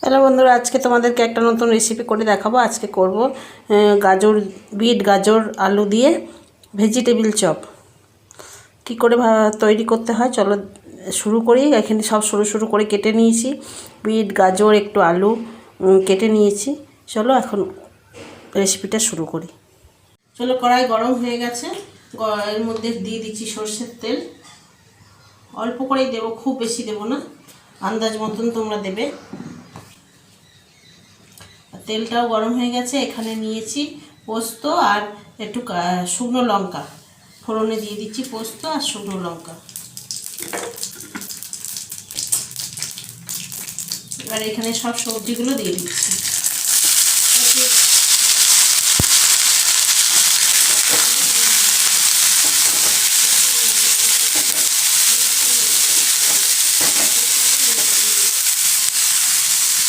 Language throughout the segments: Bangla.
হ্যালো বন্ধুরা, আজকে তোমাদেরকে একটা নতুন রেসিপি করে দেখাবো। আজকে করব গাজর, বিট, গাজর, আলু দিয়ে ভেজিটেবিল চপ। কি করে তৈরি করতে হয় চলো শুরু করি। এখানে সব সরু সরু করে কেটে নিয়েছি। বিট, গাজর, একটু আলু কেটে নিয়েছি। চলো এখন রেসিপিটা শুরু করি। চলো, কড়াই গরম হয়ে গেছে। এর মধ্যে দিয়ে দিচ্ছি সরষের তেল। অল্প করেই দেবো, খুব বেশি দেবো না, আন্দাজ মতন তোমরা দেবে। তেলটাও গরম হয়ে গেছে। এখানে নিয়েছি পোস্ত আর একটু শুকনো লঙ্কা। ফোড়নে দিয়ে দিচ্ছি পোস্ত আর শুকনো লঙ্কা। এবার এখানে সব সবজিগুলো দিয়ে দিচ্ছি।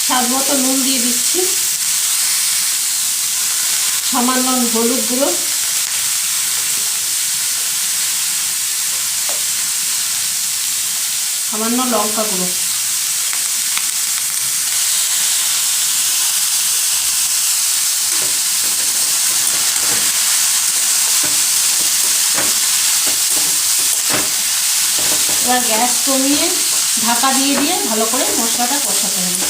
স্বাদ মতো নুন দিয়ে দিচ্ছি, সামান্য হলুদ গুঁড়ো, সামান্য লঙ্কা গুঁড়ো। এবার গ্যাস কমিয়ে ঢাকা দিয়ে ভালো করে মশলাটা কষাতে হবে।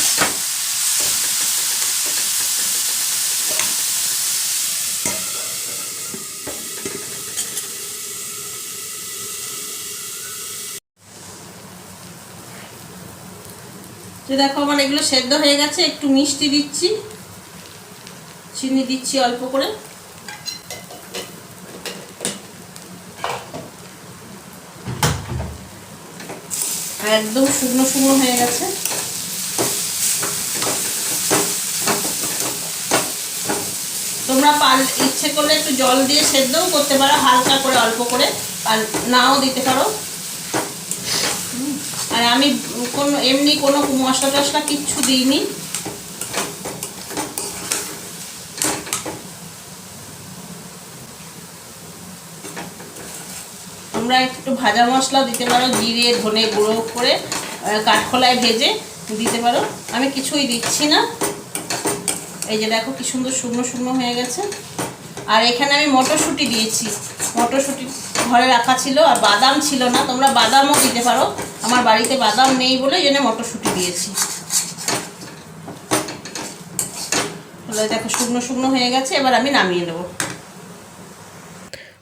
দেখো আমার এগুলো সেদ্ধ হয়ে গেছে। একটু মিষ্টি দিচ্ছি, চিনি দিচ্ছি অল্প করে। একদম শুকনো শুকনো হয়ে গেছে। তোমরা ইচ্ছে করলে একটু জল দিয়ে সেদ্ধও করতে পারো, হালকা করে অল্প করে, আর নাও দিতে পারো। আর আমি এমনি কোনো মশলা টশলা কিচ্ছু দিইনি। তোমরা একটু ভাজা মশলাও দিতে পারো, জিরে ধনে গুঁড়ো করে কাঠখোলায় ভেজে দিতে পারো। আমি কিছুই দিচ্ছি না। এই যে দেখো কি সুন্দর শুকনো শুকনো হয়ে গেছে। আর এখানে আমি মটরশুঁটি দিয়েছি। মটরশুঁটি ঘরে রাখা ছিল, আর বাদাম ছিল না, তোমরা বাদামও দিতে পারো। আমার বাড়িতে বাদাম নেই বলে এই জন্য মটরশুঁটি দিয়েছি। দেখো শুকনো শুকনো হয়ে গেছে। এবার আমি নামিয়ে নেব।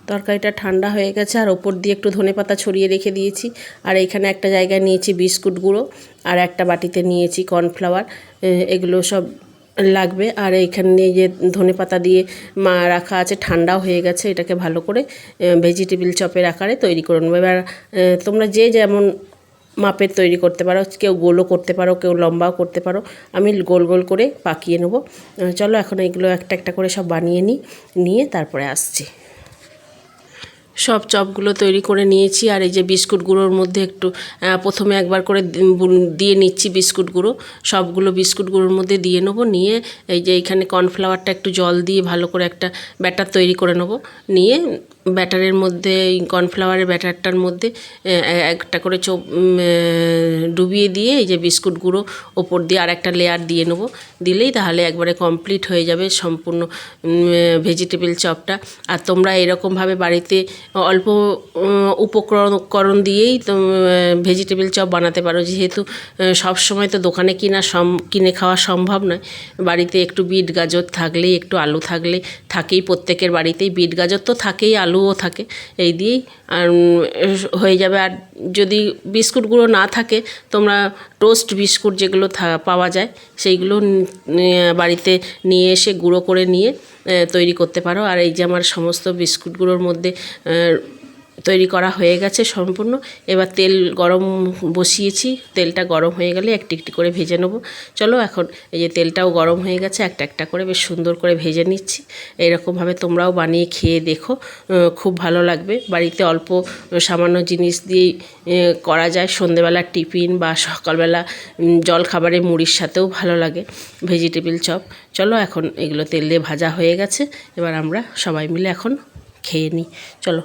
তরকারিটা ঠান্ডা হয়ে গেছে, আর ওপর দিয়ে একটু ধনেপাতা ছড়িয়ে রেখে দিয়েছি। আর এইখানে একটা জায়গায় নিয়েছি বিস্কুট গুঁড়ো, আর একটা বাটিতে নিয়েছি কর্নফ্লাওয়ার। এগুলো সব লাগবে। আর এইখানে যে ধনেপাতা দিয়ে রাখা আছে, ঠান্ডাও হয়ে গেছে। এটাকে ভালো করে ভেজিটেবিল চপের আকারে তৈরি করে নেবো। এবার তোমরা যে যেমন মাপের তৈরি করতে পারো, কেউ গোলও করতে পারো, কেউ লম্বাও করতে পারো। আমি গোল গোল করে পাকিয়ে নেবো। চলো এখন এগুলো একটা একটা করে সব বানিয়ে নিয়ে তারপরে আসছি। সব চপগুলো তৈরি করে নিয়েছি। আর এই যে বিস্কুট গুঁড়োর মধ্যে একটু প্রথমে একবার করে দিয়ে নিচ্ছি বিস্কুট গুঁড়ো। সবগুলো বিস্কুট গুঁড়োর মধ্যে দিয়ে নেবো। নিয়ে এই যে এইখানে কর্নফ্লাওয়ারটা একটু জল দিয়ে ভালো করে একটা ব্যাটার তৈরি করে নেবো। নিয়ে ব্যাটারের মধ্যে, এই কর্নফ্লাওয়ারের ব্যাটারটার মধ্যে একটা করে ডুবিয়ে দিয়ে এই যে বিস্কুট গুঁড়ো ওপর দিয়ে আর একটা লেয়ার দিয়ে নেবো। দিলেই তাহলে একবারে কমপ্লিট হয়ে যাবে সম্পূর্ণ ভেজিটেবিল চপটা। আর তোমরা এরকমভাবে বাড়িতে অল্প উপকরণ দিয়েই ভেজিটেবিল চপ বানাতে পারো। যেহেতু সব সময় তো দোকানে কিনে খাওয়া সম্ভব নয়। বাড়িতে একটু বিট গাজর থাকলেই, একটু আলু থাকেই প্রত্যেকের বাড়িতেই। বিট গাজর তো থাকেই, আলুও থাকে। এই দিয়েই আর হয়ে যাবে। আর যদি বিস্কুট গুঁড়ো না থাকে, তোমরা টোস্ট বিস্কুট যেগুলো পাওয়া যায় সেইগুলো বাড়িতে নিয়ে এসে গুঁড়ো করে নিয়ে তৈরি করতে পারো। আর এই যে আমার সমস্ত বিস্কুটগুলোর মধ্যে তৈরি করা হয়ে গেছে সম্পূর্ণ। এবার তেল গরম বসিয়েছি। তেলটা গরম হয়ে গেলে একটি একটি করে ভেজে নেবো। চলো এখন এই যে তেলটাও গরম হয়ে গেছে, একটা একটা করে বেশ সুন্দর করে ভেজে নিচ্ছি। এইরকমভাবে তোমরাও বানিয়ে খেয়ে দেখো, খুব ভালো লাগবে। বাড়িতে অল্প সামান্য জিনিস দিয়েই করা যায়। সন্ধেবেলার টিফিন বা সকালবেলা জলখাবারে মুড়ির সাথেও ভালো লাগে ভেজিটেবিল চপ। চলো এখন এগুলো তেল দিয়ে ভাজা হয়ে গেছে। এবার আমরা সবাই মিলে এখন খেয়ে নিই। চলো।